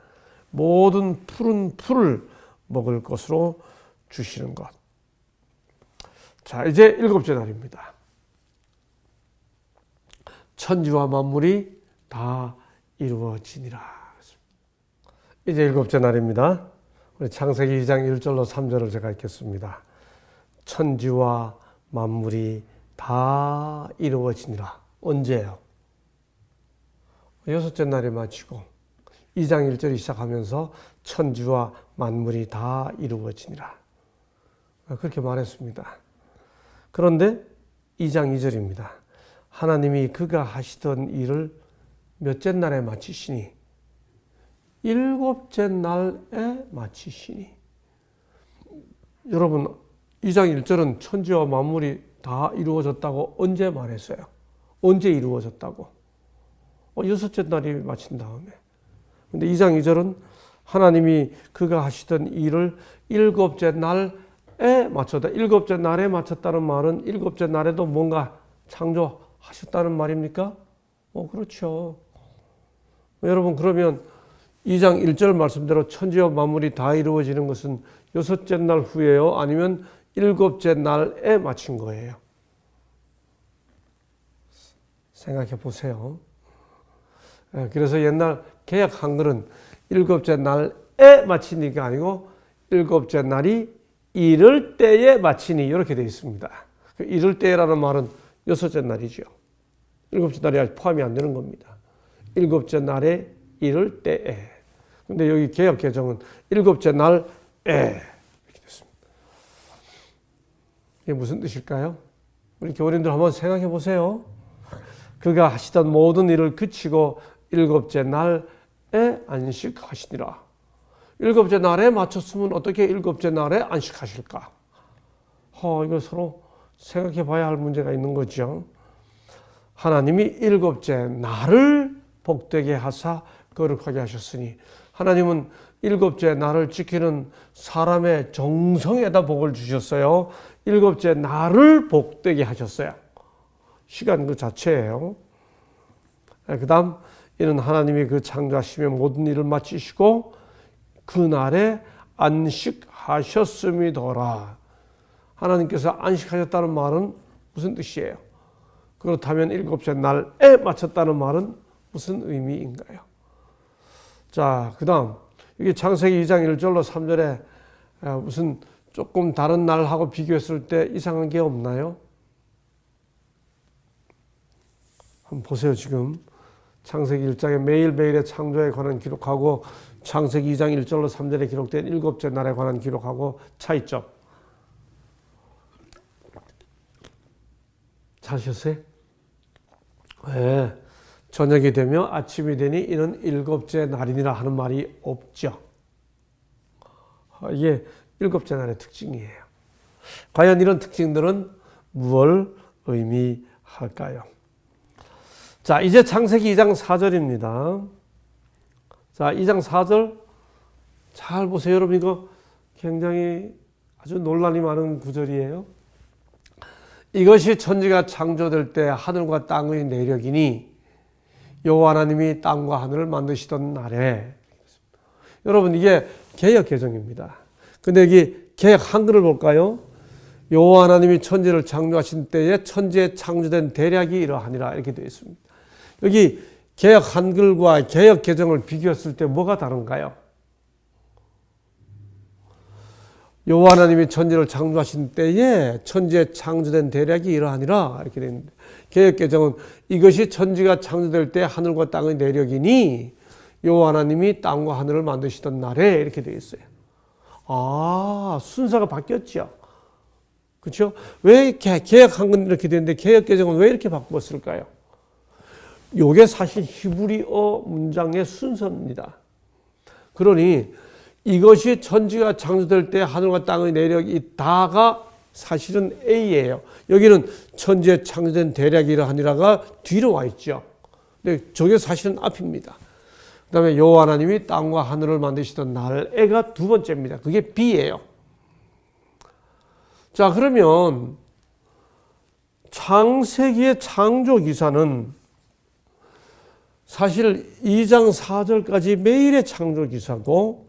모든 푸른 풀을 먹을 것으로 주시는 것. 자, 이제 일곱째 날입니다. 천지와 만물이 다 이루어지니라. 이제 일곱째 날입니다. 우리 창세기 2장 1절로 3절을 제가 읽겠습니다. 천지와 만물이 다 이루어지니라. 언제예요? 여섯째 날에 마치고 2장 1절이 시작하면서 천지와 만물이 다 이루어지니라. 그렇게 말했습니다. 그런데 2장 2절입니다. 하나님이 그가 하시던 일을 몇째 날에 마치시니 일곱째 날에 마치시니. 여러분 2장 1절은 천지와 만물이 다 이루어졌다고 언제 말했어요? 언제 이루어졌다고? 여섯째 날이 마친 다음에. 근데 2장 2절은 하나님이 그가 하시던 일을 일곱째 날에 마쳤다. 일곱째 날에 마쳤다는 말은 일곱째 날에도 뭔가 창조하셨다는 말입니까? 그렇죠. 여러분 그러면 2장 1절 말씀대로 천지와 만물이 다 이루어지는 것은 여섯째 날 후에요? 아니면 일곱째 날에 마친 거예요? 생각해 보세요. 그래서 옛날 개역 한글은 일곱째 날에 마치니가 아니고 일곱째 날이 이를 때에 마치니 이렇게 되어 있습니다. 이를 때라는 말은 여섯째 날이죠. 일곱째 날이 아직 포함이 안 되는 겁니다. 일곱째 날에 이를 때에. 근데 여기 개역 개정은 일곱째 날에 이렇게 됐습니다. 이게 무슨 뜻일까요? 우리 교우님들 한번 생각해 보세요. 그가 하시던 모든 일을 그치고 일곱째 날에 안식하시니라. 일곱째 날에 맞췄으면 어떻게 일곱째 날에 안식하실까? 이거 서로 생각해 봐야 할 문제가 있는 거죠. 하나님이 일곱째 날을 복되게 하사 거룩하게 하셨으니 하나님은 일곱째 날을 지키는 사람의 정성에다 복을 주셨어요. 일곱째 날을 복되게 하셨어요. 시간 그 자체예요. 그 다음 이는 하나님이 그 창조하시며 모든 일을 마치시고 그 날에 안식하셨음이더라. 하나님께서 안식하셨다는 말은 무슨 뜻이에요? 그렇다면 일곱째 날에 마쳤다는 말은 무슨 의미인가요? 자, 그 다음 이게 창세기 2장 1절로 3절에 무슨 조금 다른 날하고 비교했을 때 이상한 게 없나요? 한번 보세요. 지금 창세기 1장에 매일매일의 창조에 관한 기록하고 창세기 2장 1절로 3절에 기록된 일곱째 날에 관한 기록하고 차이점. 찾으셨어요? 왜? 저녁이 되며 아침이 되니 이는 일곱째 날이니라 하는 말이 없죠. 이게 일곱째 날의 특징이에요. 과연 이런 특징들은 무엇을 의미할까요? 자, 이제 창세기 2장 4절입니다. 자, 2장 4절 잘 보세요. 여러분 이거 굉장히 아주 논란이 많은 구절이에요. 이것이 천지가 창조될 때 하늘과 땅의 내력이니 여호와 하나님이 땅과 하늘을 만드시던 날에. 여러분 이게 개역 개정입니다. 근데 여기 개역 한글을 볼까요? 여호와 하나님이 천지를 창조하신 때에 천지에 창조된 대략이 이러하니라 이렇게 되어 있습니다. 여기 개역 한글과 개역 개정을 비교했을 때 뭐가 다른가요? 여호와 하나님이 천지를 창조하신 때에 천지에 창조된 대략이 이러하니라 이렇게 되어 있는데 개역 개정은 이것이 천지가 창조될 때 하늘과 땅의 내력이니 여호와 하나님이 땅과 하늘을 만드시던 날에 이렇게 되어 있어요. 아, 순서가 바뀌었죠. 그렇죠? 왜 개역 한글은 이렇게 되는데 개역 개정은 왜 이렇게 바꿨을까요? 이게 사실 히브리어 문장의 순서입니다. 그러니 이것이 천지가 창조될 때 하늘과 땅의 내력이 있다가 사실은 A예요. 여기는 천지에 창조된 대략이 이러하니라가 뒤로 와 있죠. 근데 저게 사실은 앞입니다. 그 다음에 여호와 하나님이 땅과 하늘을 만드시던 날에가 두 번째입니다. 그게 B예요. 자, 그러면 창세기의 창조 기사는 사실 2장 4절까지 매일의 창조 기사고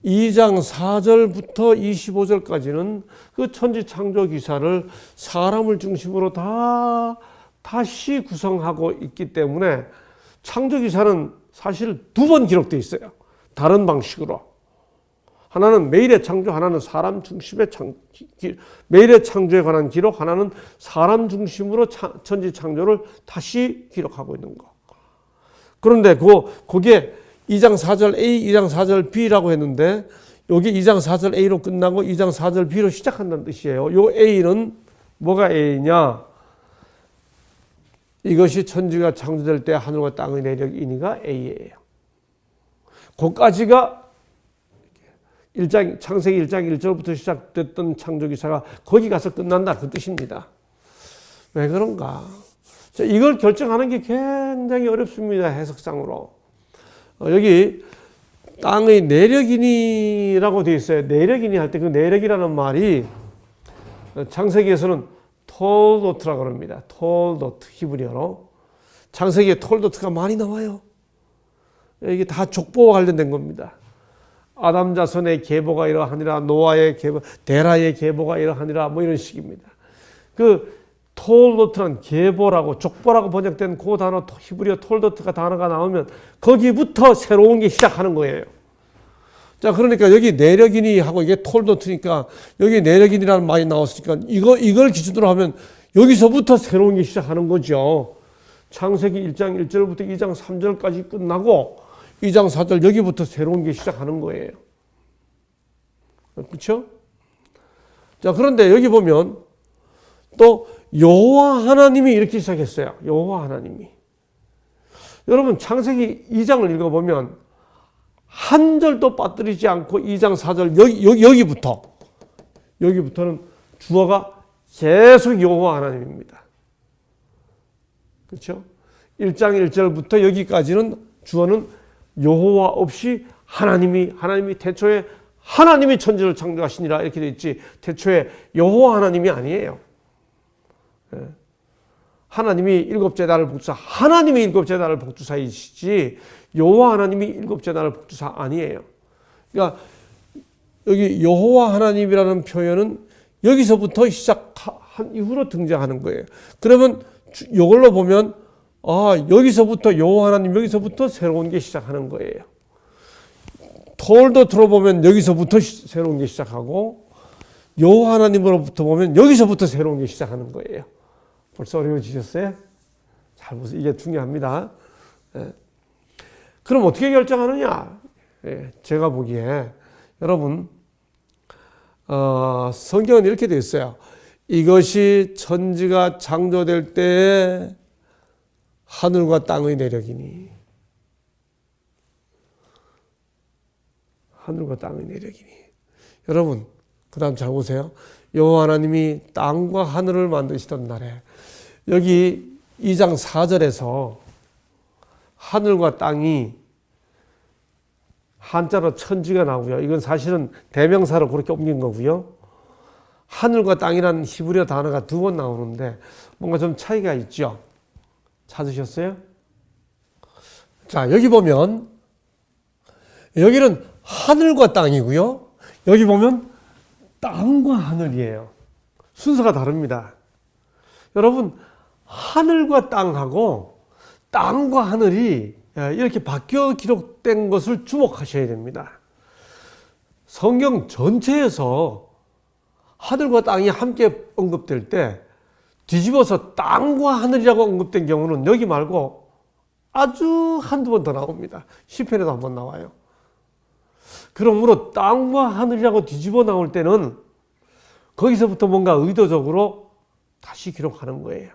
2장 4절부터 25절까지는 그 천지 창조 기사를 사람을 중심으로 다시 구성하고 있기 때문에 창조 기사는 사실 두 번 기록되어 있어요. 다른 방식으로. 하나는 매일의 창조, 하나는 사람 중심의 매일의 창조에 관한 기록, 하나는 사람 중심으로 천지 창조를 다시 기록하고 있는 거. 그런데 그게 2장 4절 A, 2장 4절 B라고 했는데 여기 2장 4절 A로 끝나고 2장 4절 B로 시작한다는 뜻이에요. 요 A는 뭐가 A냐? 이것이 천지가 창조될 때 하늘과 땅의 내력이니가 A예요. 거기까지가 창세기 1장 1절부터 시작됐던 창조기사가 거기 가서 끝난다 그 뜻입니다. 왜 그런가? 자, 이걸 결정하는 게 굉장히 어렵습니다. 해석상으로. 여기 땅의 내력이니라고 되어 있어요. 내력이니 할 때 그 내력이라는 말이 창세기에서는 톨도트라고 합니다. 톨도트 히브리어로. 창세기에 톨도트가 많이 나와요. 이게 다 족보와 관련된 겁니다. 아담 자손의 계보가 이러하니라, 노아의 계보, 데라의 계보가 이러하니라, 뭐 이런 식입니다. 그 톨도트는 계보라고 족보라고 번역된 그 단어 히브리어 톨도트가 단어가 나오면 거기부터 새로운 게 시작하는 거예요. 자, 그러니까 여기 내력이니 하고 이게 톨도트니까 여기 내력이니라는 말이 나왔으니까 이걸 기준으로 하면 여기서부터 새로운 게 시작하는 거죠. 창세기 1장 1절부터 2장 3절까지 끝나고 2장 4절 여기부터 새로운 게 시작하는 거예요. 그렇죠? 자, 그런데 여기 보면 또 여호와 하나님이 이렇게 시작했어요. 여호와 하나님이. 여러분 창세기 2장을 읽어보면 한 절도 빠뜨리지 않고 2장 4절 여기부터는 주어가 계속 여호와 하나님입니다. 그렇죠? 1장 1절부터 여기까지는 주어는 여호와 없이 하나님이 태초에 하나님이 천지를 창조하시니라 이렇게 되어 있지 태초에 여호와 하나님이 아니에요. 하나님이 일곱째 날을 복주사 하나님이 일곱째 날을 복주사이시지 여호와 하나님이 일곱째 날을 복주사 아니에요. 그러니까 여기 여호와 하나님이라는 표현은 여기서부터 시작한 이후로 등장하는 거예요. 그러면 이걸로 보면 여기서부터 여호와 하나님 여기서부터 새로운 게 시작하는 거예요. 톨도 들어보면 여기서부터 새로운 게 시작하고 여호와 하나님으로부터 보면 여기서부터 새로운 게 시작하는 거예요. 벌써 어려워지셨어요? 잘 보세요. 이게 중요합니다. 그럼 어떻게 결정하느냐? 제가 보기에 여러분 성경은 이렇게 되어 있어요. 이것이 천지가 창조될 때에 하늘과 땅의 내력이니 하늘과 땅의 내력이니 여러분 그 다음 잘 보세요. 여호와 하나님이 땅과 하늘을 만드시던 날에 여기 2장 4절에서 하늘과 땅이 한자로 천지가 나오고요. 이건 사실은 대명사로 그렇게 옮긴 거고요. 하늘과 땅이라는 히브리어 단어가 2번 나오는데 뭔가 좀 차이가 있죠. 찾으셨어요? 자, 여기 보면 여기는 하늘과 땅이고요. 여기 보면 땅과 하늘이에요. 순서가 다릅니다. 여러분 하늘과 땅하고 땅과 하늘이 이렇게 바뀌어 기록된 것을 주목하셔야 됩니다. 성경 전체에서 하늘과 땅이 함께 언급될 때 뒤집어서 땅과 하늘이라고 언급된 경우는 여기 말고 아주 한두 번 더 나옵니다. 시편에도 한 번 나와요. 그러므로 땅과 하늘이라고 뒤집어 나올 때는 거기서부터 뭔가 의도적으로 다시 기록하는 거예요.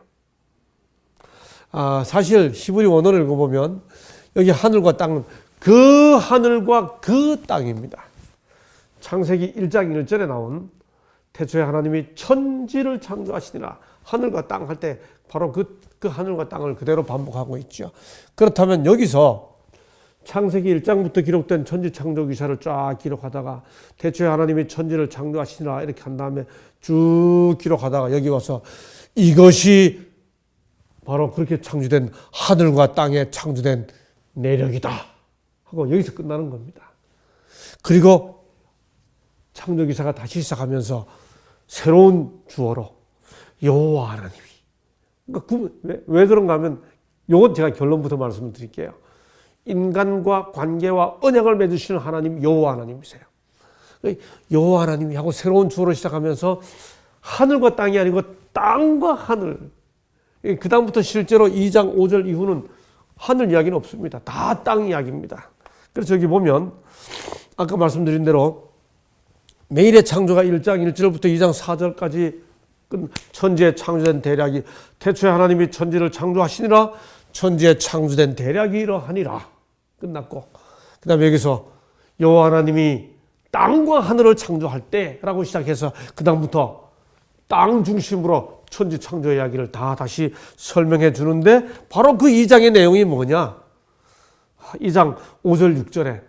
사실 히브리 원어를 읽어보면 여기 하늘과 땅은 그 하늘과 그 땅입니다. 창세기 1장 1절에 나온 태초에 하나님이 천지를 창조하시니라 하늘과 땅 할 때 바로 그 하늘과 땅을 그대로 반복하고 있죠. 그렇다면 여기서 창세기 1장부터 기록된 천지 창조 기사를 쫙 기록하다가 태초에 하나님이 천지를 창조하시니라 이렇게 한 다음에 쭉 기록하다가 여기 와서 이것이 바로 그렇게 창조된 하늘과 땅에 창조된 내력이다 하고 여기서 끝나는 겁니다. 그리고 창조 기사가 다시 시작하면서 새로운 주어로 여호와 하나님이 그러니까 왜 그런가 하면 이건 제가 결론부터 말씀을 드릴게요. 인간과 관계와 언약을 맺으시는 하나님 여호와 하나님이세요. 여호와 하나님이 하고 새로운 주어로 시작하면서 하늘과 땅이 아니고 땅과 하늘 그 다음부터 실제로 2장 5절 이후는 하늘 이야기는 없습니다. 다 땅 이야기입니다. 그래서 여기 보면 아까 말씀드린 대로 매일의 창조가 1장 1절부터 2장 4절까지 천지에 창조된 대략이 태초에 하나님이 천지를 창조하시니라 천지에 창조된 대략이 이러하니라 끝났고 그 다음에 여기서 여호와 하나님이 땅과 하늘을 창조할 때라고 시작해서 그 다음부터 땅 중심으로 천지 창조 이야기를 다 다시 설명해 주는데 바로 그 2장의 내용이 뭐냐 2장 5절 6절에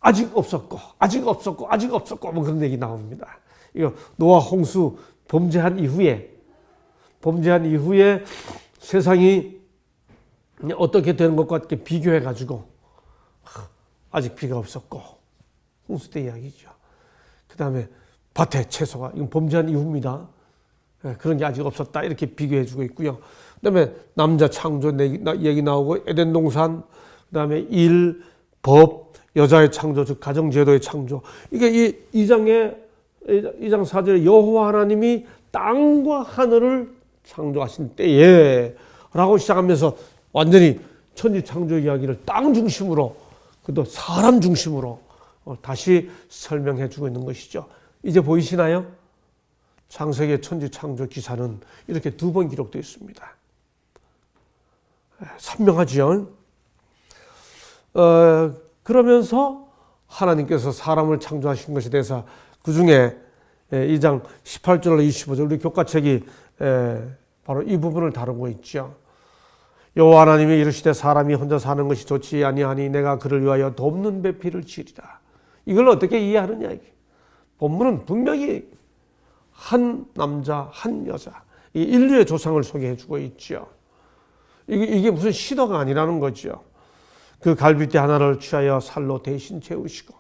아직 없었고 뭐 그런 얘기 나옵니다. 이거 노아 홍수 범죄한 이후에 세상이 어떻게 되는 것과 같게 비교해 가지고 아직 비가 없었고 홍수 때 이야기죠. 그 다음에 밭에 채소가 이건 범죄한 이후입니다. 그런 게 아직 없었다 이렇게 비교해 주고 있고요. 그 다음에 남자 창조 얘기 나오고 에덴 동산 그 다음에 일, 법, 여자의 창조 즉 가정제도의 창조 이게 이 2장 4절에 여호와 하나님이 땅과 하늘을 창조하신 때에 라고 시작하면서 완전히 천지 창조 이야기를 땅 중심으로, 그도 사람 중심으로 다시 설명해 주고 있는 것이죠. 이제 보이시나요? 창세기의 천지 창조 기사는 이렇게 2번 기록되어 있습니다. 선명하지요? 그러면서 하나님께서 사람을 창조하신 것에 대해서 그 중에 2장 18절로 25절 우리 교과책이 바로 이 부분을 다루고 있죠. 여호와 하나님이 이르시되 사람이 혼자 사는 것이 좋지 아니하니 내가 그를 위하여 돕는 배필을 지으리라. 이걸 어떻게 이해하느냐. 본문은 분명히 한 남자 한 여자 이 인류의 조상을 소개해 주고 있죠. 이게 무슨 시도가 아니라는 거죠. 그 갈비뼈 하나를 취하여 살로 대신 채우시고,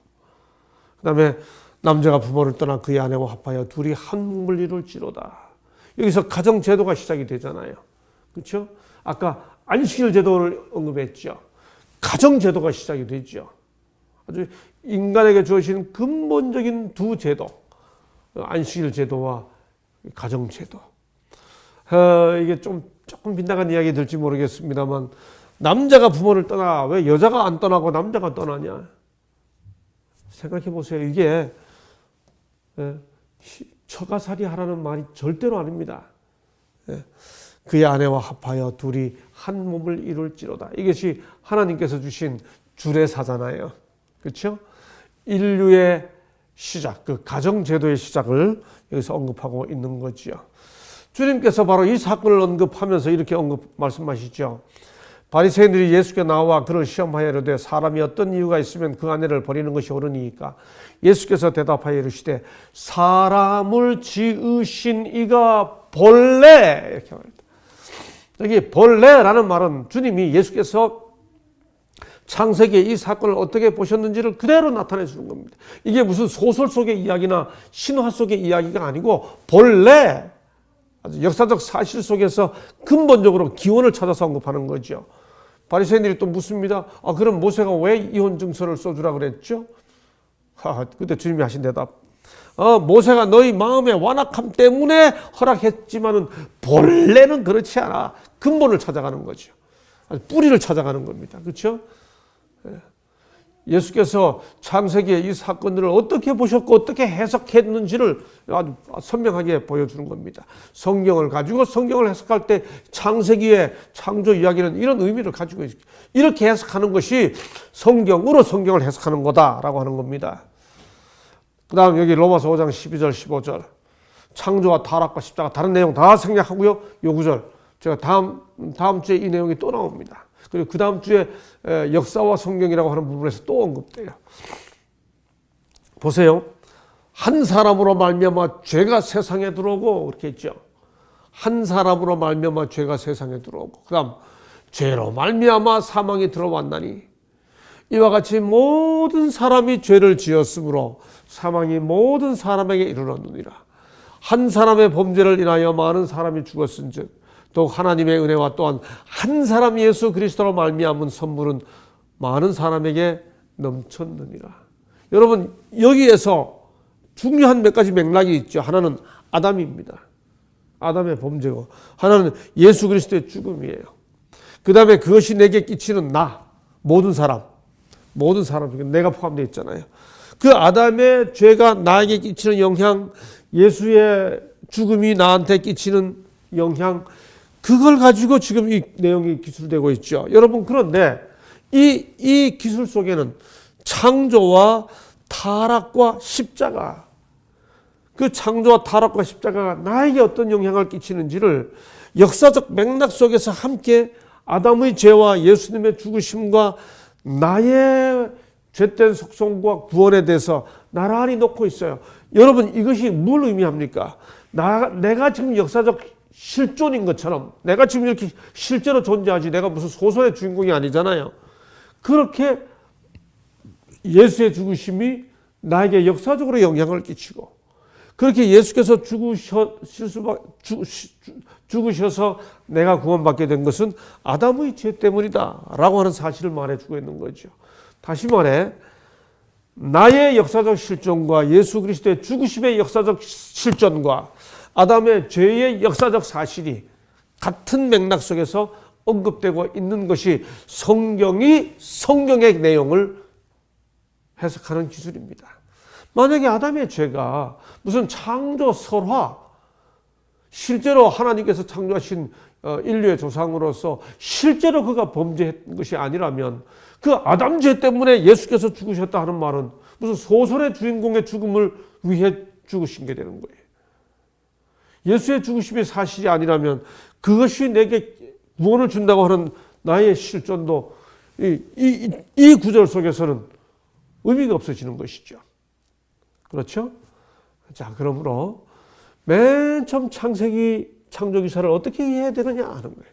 그 다음에 남자가 부모를 떠나 그의 아내와 합하여 둘이 한 몸을 이룰지로다. 여기서 가정제도가 시작이 되잖아요. 그렇죠? 아까 안식일 제도를 언급했죠. 가정제도가 시작이 되죠. 아주 인간에게 주어진 근본적인 2 제도, 안식일 제도와 가정제도. 이게 조금 빗나간 이야기 될지 모르겠습니다만, 남자가 부모를 떠나 왜 여자가 안 떠나고 남자가 떠나냐? 생각해 보세요. 이게 처가살이 하라는 말이 절대로 아닙니다. 그의 아내와 합하여 둘이 한 몸을 이룰지로다. 이것이 하나님께서 주신 주례사잖아요. 그렇죠? 인류의 시작, 그 가정제도의 시작을 여기서 언급하고 있는 거지요. 주님께서 바로 이 사건을 언급하면서 이렇게 말씀하시죠. 바리새인들이 예수께 나와 그를 시험하여 이르되 사람이 어떤 이유가 있으면 그 아내를 버리는 것이 옳으니까. 예수께서 대답하여 이르시되 사람을 지으신 이가 본래, 이렇게 말합니다. 여기 본래라는 말은 주님이 예수께서 창세기에 이 사건을 어떻게 보셨는지를 그대로 나타내 주는 겁니다. 이게 무슨 소설 속의 이야기나 신화 속의 이야기가 아니고 본래 아주 역사적 사실 속에서 근본적으로 기원을 찾아서 언급하는 거죠. 바리새인들이 또 묻습니다. 그럼 모세가 왜 이혼 증서를 써주라 그랬죠? 그때 주님이 하신 대답. 모세가 너희 마음의 완악함 때문에 허락했지만은 본래는 그렇지 않아. 근본을 찾아가는 거죠. 뿌리를 찾아가는 겁니다. 그렇죠? 예수께서 창세기의 이 사건들을 어떻게 보셨고 어떻게 해석했는지를 아주 선명하게 보여주는 겁니다. 성경을 가지고 성경을 해석할 때 창세기의 창조 이야기는 이런 의미를 가지고 있습니다. 이렇게 해석하는 것이 성경으로 성경을 해석하는 거다라고 하는 겁니다. 그 다음 여기 로마서 5장 12절 15절 창조와 타락과 십자가 다른 내용 다 생략하고요. 요 구절 제가 다음 주에 이 내용이 또 나옵니다. 그리고 그 다음 주에 역사와 성경이라고 하는 부분에서 또 언급돼요. 보세요. 한 사람으로 말미암아 죄가 세상에 들어오고 그렇게 했죠. 한 사람으로 말미암아 죄가 세상에 들어오고 그 다음 죄로 말미암아 사망이 들어왔나니 이와 같이 모든 사람이 죄를 지었으므로 사망이 모든 사람에게 이르렀느니라. 한 사람의 범죄를 인하여 많은 사람이 죽었은즉 또 하나님의 은혜와 또한 한 사람 예수 그리스도로 말미암은 선물은 많은 사람에게 넘쳤느니라. 여러분 여기에서 중요한 몇 가지 맥락이 있죠. 하나는 아담입니다. 아담의 범죄고 하나는 예수 그리스도의 죽음이에요. 그 다음에 그것이 내게 끼치는 모든 사람 중에 내가 포함되어 있잖아요. 그 아담의 죄가 나에게 끼치는 영향, 예수의 죽음이 나한테 끼치는 영향, 그걸 가지고 지금 이 내용이 기술되고 있죠. 여러분 그런데 이 기술 속에는 창조와 타락과 십자가, 그 창조와 타락과 십자가가 나에게 어떤 영향을 끼치는지를 역사적 맥락 속에서 함께 아담의 죄와 예수님의 죽으심과 나의 죄된 속성과 구원에 대해서 나란히 놓고 있어요. 여러분 이것이 뭘 의미합니까? 내가 지금 역사적 실존인 것처럼 내가 지금 이렇게 실제로 존재하지 내가 무슨 소설의 주인공이 아니잖아요. 그렇게 예수의 죽으심이 나에게 역사적으로 영향을 끼치고 그렇게 예수께서 죽으셔서 내가 구원받게 된 것은 아담의 죄 때문이다 라고 하는 사실을 말해주고 있는 거죠. 다시 말해 나의 역사적 실존과 예수 그리스도의 죽으심의 역사적 실존과 아담의 죄의 역사적 사실이 같은 맥락 속에서 언급되고 있는 것이 성경이 성경의 내용을 해석하는 기준입니다. 만약에 아담의 죄가 무슨 창조 설화, 실제로 하나님께서 창조하신 인류의 조상으로서 실제로 그가 범죄한 것이 아니라면 그 아담 죄 때문에 예수께서 죽으셨다 하는 말은 무슨 소설의 주인공의 죽음을 위해 죽으신 게 되는 거예요. 예수의 죽으심이 사실이 아니라면 그것이 내게 구원을 준다고 하는 나의 실존도 이 구절 속에서는 의미가 없어지는 것이죠. 그렇죠? 자, 그러므로 맨 처음 창세기 창조 기사를 어떻게 이해해야 되느냐 하는 거예요.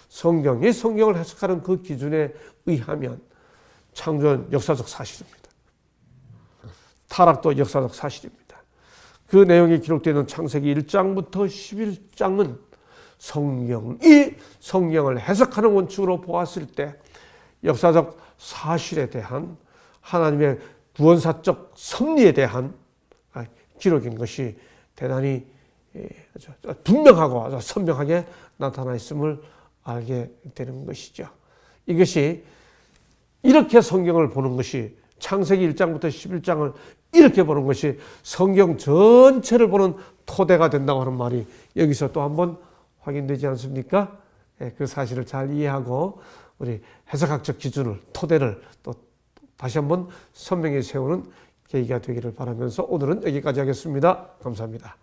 성경이 성경을 해석하는 그 기준에 의하면 창조는 역사적 사실입니다. 타락도 역사적 사실입니다. 그 내용이 기록되어 있는 창세기 1장부터 11장은 성경이 성경을 해석하는 원칙으로 보았을 때 역사적 사실에 대한 하나님의 구원사적 섭리에 대한 기록인 것이 대단히 분명하고 선명하게 나타나 있음을 알게 되는 것이죠. 이것이 이렇게 성경을 보는 것이 창세기 1장부터 11장을 이렇게 보는 것이 성경 전체를 보는 토대가 된다고 하는 말이 여기서 또 한번 확인되지 않습니까? 그 사실을 잘 이해하고 우리 해석학적 기준을, 토대를 또 다시 한번 선명히 세우는 계기가 되기를 바라면서 오늘은 여기까지 하겠습니다. 감사합니다.